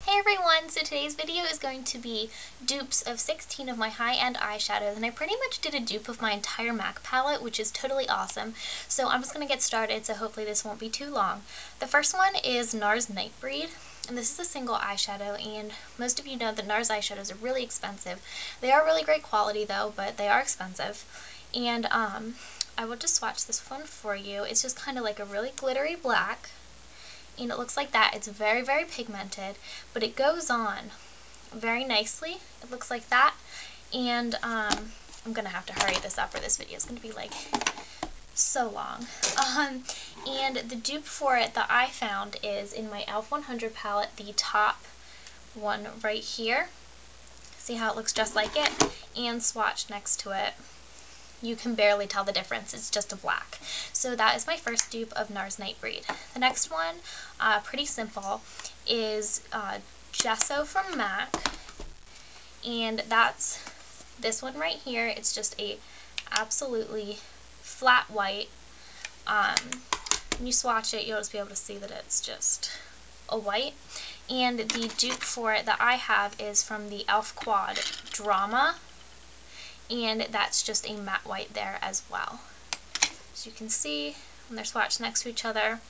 Hey everyone! So today's video is going to be dupes of 16 of my high-end eyeshadows, and I pretty much did a dupe of my entire MAC palette, which is totally awesome. So I'm just going to get started, so hopefully this won't be too long. The first one is NARS Nightbreed, and this is a single eyeshadow, and most of you know that NARS eyeshadows are really expensive. They are really great quality though, but they are expensive. And I will just swatch this one for you. It's just kind of like a really glittery black. And it looks like that. It's very, very pigmented, but it goes on very nicely. It looks like that. And I'm gonna have to hurry this up or this video is gonna be like so long. And the dupe for it that I found is in my e.l.f. 100 palette, the top one right here. See how it looks just like it? And swatched next to it. You can barely tell the difference, it's just a black. So that is my first dupe of NARS Nightbreed. The next one, pretty simple, is Gesso from MAC, and that's this one right here. It's just a absolutely flat white. When you swatch it, you'll just be able to see that it's just a white. And the dupe for it that I have is from the e.l.f. Quad Drama, and that's just a matte white there as well. As you can see, when they're swatched next to each other,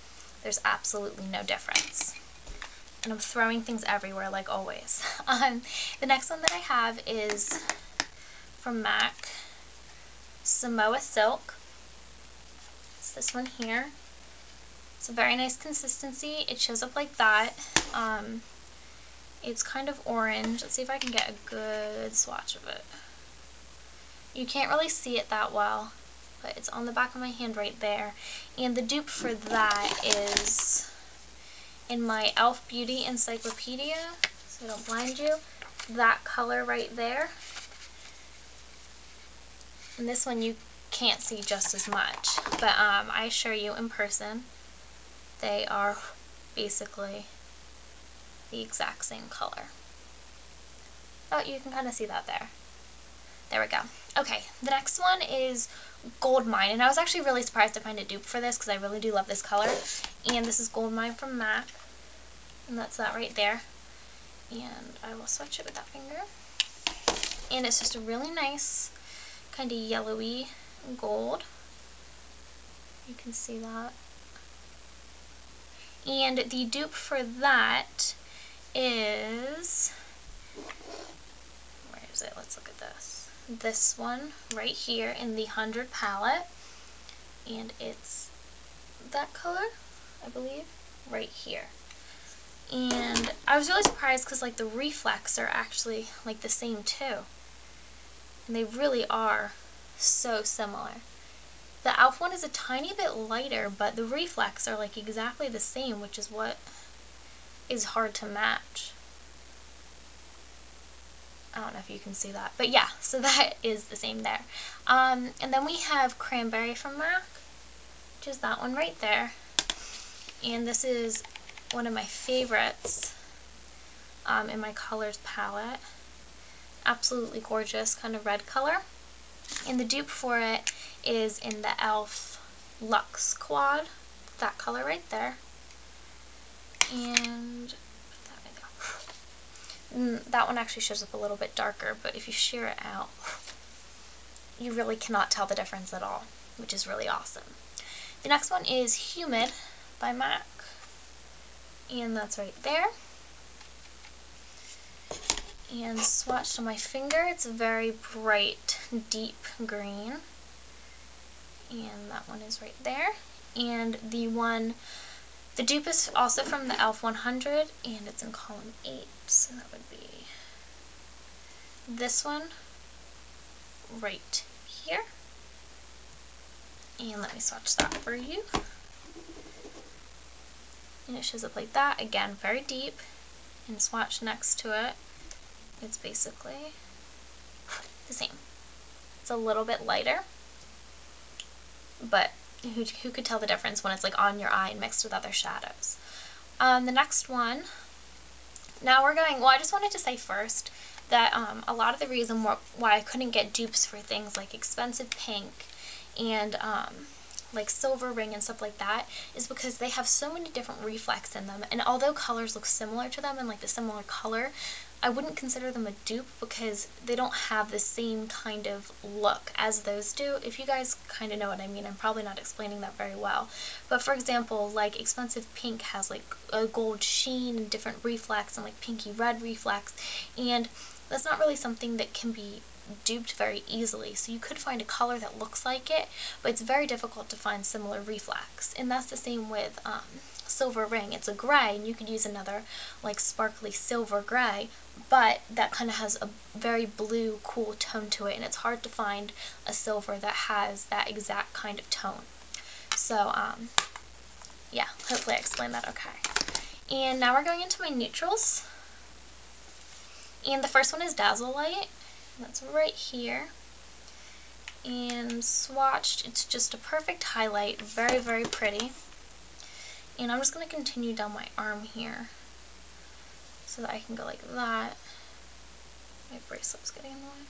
there's absolutely no difference. And I'm throwing things everywhere like always. The next one that I have is from MAC, Samoa Silk. It's this one here. It's a very nice consistency. It shows up like that. It's kind of orange. Let's see if I can get a good swatch of it. You can't really see it that well, but it's on the back of my hand right there. And the dupe for that is in my e.l.f. Beauty Encyclopedia, so I don't blind you, that color right there. And this one you can't see just as much, but I assure you in person, they are basically the exact same color. Oh, you can kind of see that there. There we go. Okay, the next one is Gold Mine, and I was actually really surprised to find a dupe for this because I really do love this color. And this is Gold Mine from MAC, and that's that right there. And I will swatch it with that finger. And it's just a really nice, kind of yellowy gold. You can see that. And the dupe for that is, where is it? Let's look at this. This one right here in the 100 palette, and it's that color, I believe, right here. And I was really surprised because like the reflex are actually like the same too, and they really are so similar. The e.l.f. one is a tiny bit lighter, but the reflex are like exactly the same, which is what is hard to match. I don't know if you can see that, but yeah, so that is the same there. And then we have Cranberry from MAC, which is that one right there. And this is one of my favorites in my colors palette. Absolutely gorgeous, kind of red color. And the dupe for it is in the e.l.f. Luxe Quad, that color right there. And that one actually shows up a little bit darker, but if you shear it out, you really cannot tell the difference at all, which is really awesome. The next one is Humid by MAC, and that's right there. And swatched on my finger, it's a very bright, deep green, and that one is right there. And the dupe is also from the e.l.f. 100, and it's in column 8, so that would be this one right here. And let me swatch that for you. And it shows up like that, again, very deep, and swatch next to it, it's basically the same. It's a little bit lighter, but who could tell the difference when it's like on your eye and mixed with other shadows. The next one, now we're going, well, I just wanted to say first that a lot of the reason why I couldn't get dupes for things like expensive pink and like Silver Ring and stuff like that, is because they have so many different reflex in them, and although colors look similar to them and like the similar color, I wouldn't consider them a dupe because they don't have the same kind of look as those do. If you guys kind of know what I mean, I'm probably not explaining that very well. But for example, like Expensive Pink has like a gold sheen and different reflex and like pinky red reflex, and that's not really something that can be duped very easily. So you could find a color that looks like it, but it's very difficult to find similar reflex. And that's the same with Silver Ring. It's a gray, and you could use another like sparkly silver gray, but that kind of has a very blue, cool tone to it, and it's hard to find a silver that has that exact kind of tone. So, yeah, hopefully I explained that okay. And now we're going into my neutrals. And the first one is Dazzle Light. That's right here. And swatched, it's just a perfect highlight, very, very pretty. And I'm just going to continue down my arm here so that I can go like that. My bracelet's getting in the way.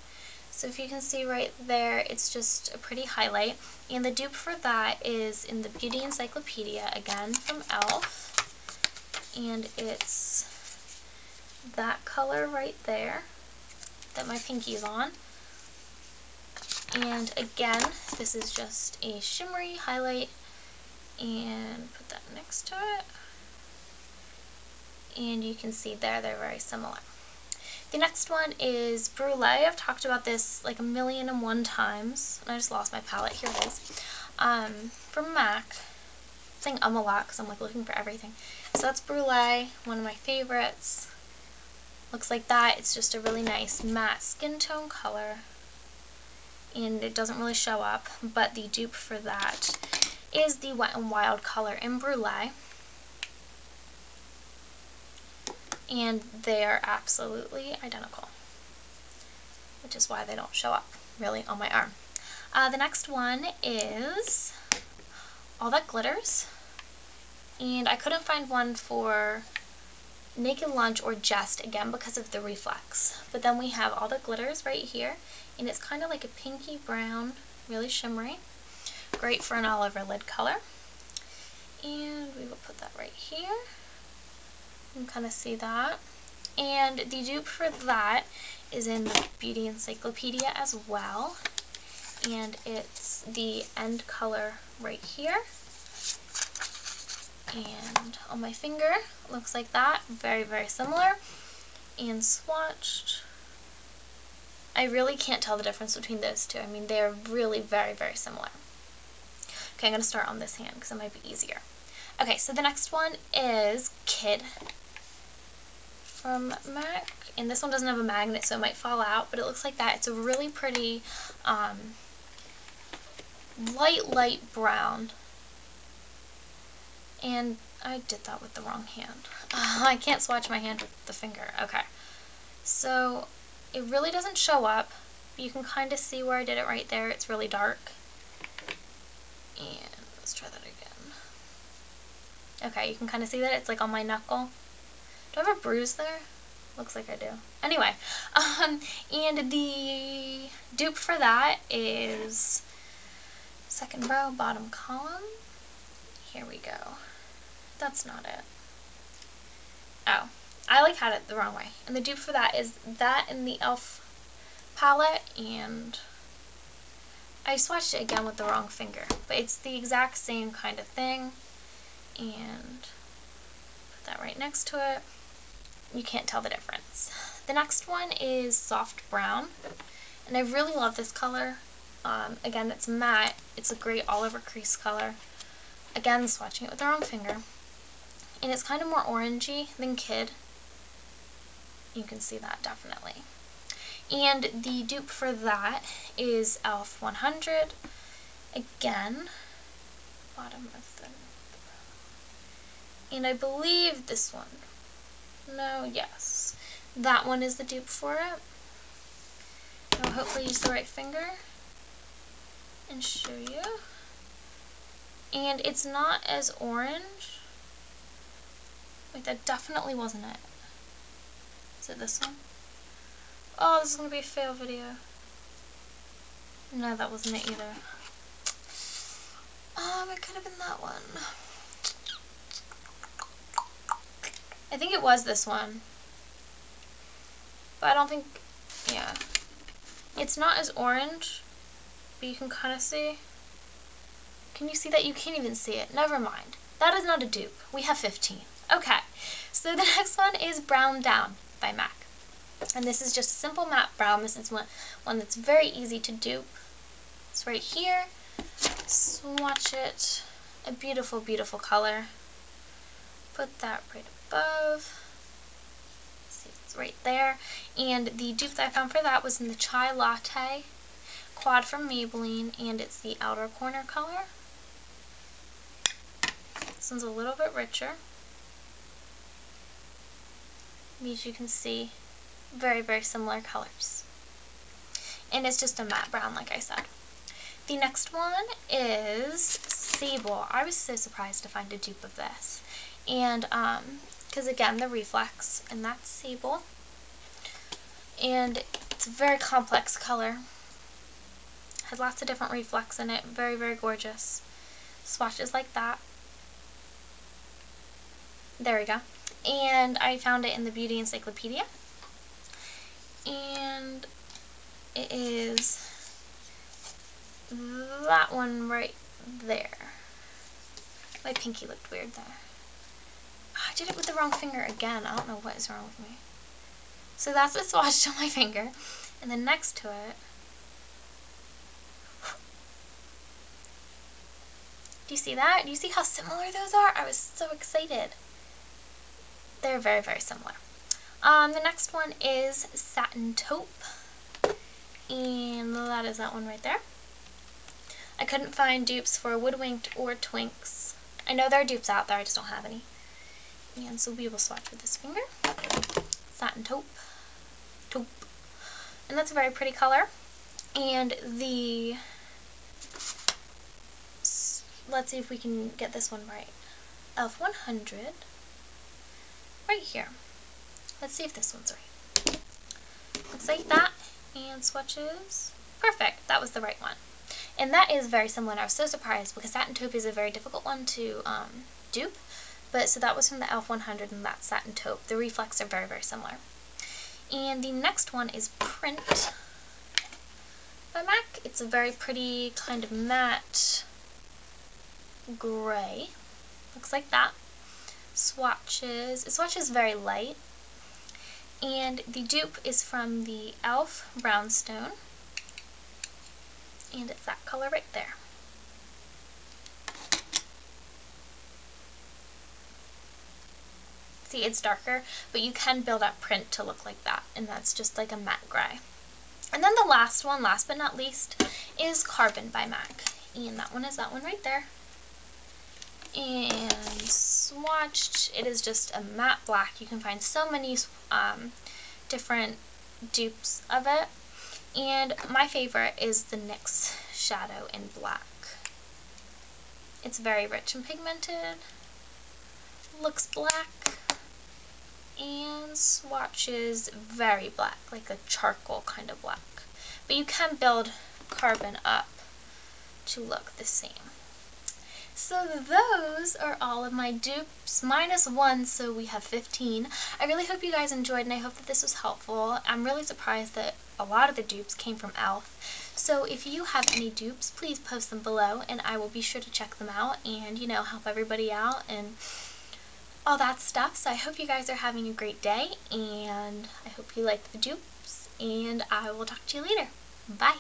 So if you can see right there, it's just a pretty highlight. And the dupe for that is in the Beauty Encyclopedia, again, from e.l.f. And it's that color right there that my pinky is on. And again, this is just a shimmery highlight, and put that next to it. And you can see there, they're very similar. The next one is Brulee. I've talked about this like 1,000,001 times. And I just lost my palette. Here it is. From MAC. I'm saying a lot because I'm like looking for everything. So that's Brulee, one of my favorites. Looks like that. It's just a really nice matte skin tone color. And it doesn't really show up, but the dupe for that is the Wet n Wild color in Brulee. And they are absolutely identical, which is why they don't show up really on my arm. The next one is All That Glitters, and I couldn't find one for Naked Lunch or Jest, again because of the reflex. But then we have All That Glitters right here, and it's kind of like a pinky brown, really shimmery. Great for an all over lid color. And we will put that right here. You can kind of see that. And the dupe for that is in the Beauty Encyclopedia as well. And it's the end color right here. And on my finger, looks like that. Very, very similar. And swatched. I really can't tell the difference between those two. I mean, they're really very, very similar. Okay, I'm going to start on this hand because it might be easier. Okay, so the next one is Kid from MAC. And this one doesn't have a magnet, so it might fall out, but it looks like that. It's a really pretty light brown. And I did that with the wrong hand. I can't swatch my hand with the finger. Okay. So it really doesn't show up. You can kind of see where I did it right there. It's really dark. And let's try that again. Okay, you can kind of see that it's like on my knuckle. Do I have a bruise there? Looks like I do. Anyway, and the dupe for that is second row, bottom column. Here we go. That's not it. Oh, I like had it the wrong way. And the dupe for that is that in the e.l.f. palette, and I swatched it again with the wrong finger, but it's the exact same kind of thing. And put that right next to it. You can't tell the difference. The next one is Soft Brown, and I really love this color. Again, it's matte. It's a great all-over crease color. Again, swatching it with the wrong finger. And it's kind of more orangey than Kid. You can see that definitely. And the dupe for that is e.l.f. 100. Again, bottom of the... And I believe this one. No, yes. That one is the dupe for it. I'll hopefully use the right finger and show you. And it's not as orange. Wait, that definitely wasn't it. Is it this one? Oh, this is going to be a fail video. No, that wasn't it either. it could have been that one. I think it was this one. But I don't think, yeah. It's not as orange, but you can kind of see. Can you see that? You can't even see it. Never mind. That is not a dupe. We have 15. Okay, so the next one is Brown Down by MAC. And this is just a simple matte brown. This is one that's very easy to dupe. It's right here. Swatch it. A beautiful, beautiful color. Put that right above. See, it's right there. And the dupe that I found for that was in the Chai Latte Quad from Maybelline, and it's the outer corner color. This one's a little bit richer. As you can see, very, very similar colors. And it's just a matte brown, like I said. The next one is Sable. I was so surprised to find a dupe of this. And, because again, the reflex, and that's Sable. And it's a very complex color. Has lots of different reflex in it. Very, very gorgeous. Swatches like that. There we go. And I found it in the Beauty Encyclopedia. And it is that one right there. My pinky looked weird there. I did it with the wrong finger again. I don't know what is wrong with me. So that's the swatch on my finger. And then next to it, do you see that? Do you see how similar those are? I was so excited. They're very, very similar. The next one is Satin Taupe. And that is that one right there. I couldn't find dupes for Woodwinked or Twinks. I know there are dupes out there, I just don't have any. And so we will swatch with this finger. Satin Taupe. Taupe. And that's a very pretty color. And the... let's see if we can get this one right. e.l.f. 100. Right here. Let's see if this one's right. Looks like that. And swatches. Perfect. That was the right one. And that is very similar. And I was so surprised because Satin Taupe is a very difficult one to dupe. But so that was from the e.l.f. 100 and that's Satin Taupe. The reflex are very, very similar. And the next one is Print by MAC. It's a very pretty kind of matte gray. Looks like that. Swatches. It swatches very light. And the dupe is from the e.l.f. Brownstone. And it's that color right there. See, it's darker, but you can build up Print to look like that. And that's just like a matte gray. And then the last one, last but not least, is Carbon by MAC. And that one is that one right there. And swatched, it is just a matte black. You can find so many different dupes of it. And my favorite is the NYX shadow in black. It's very rich and pigmented. Looks black. And swatches very black, like a charcoal kind of black. But you can build Carbon up to look the same. So those are all of my dupes, minus one, so we have 15. I really hope you guys enjoyed and I hope that this was helpful. I'm really surprised that a lot of the dupes came from e.l.f. So if you have any dupes, please post them below and I will be sure to check them out and, you know, help everybody out and all that stuff. So I hope you guys are having a great day and I hope you like the dupes and I will talk to you later. Bye!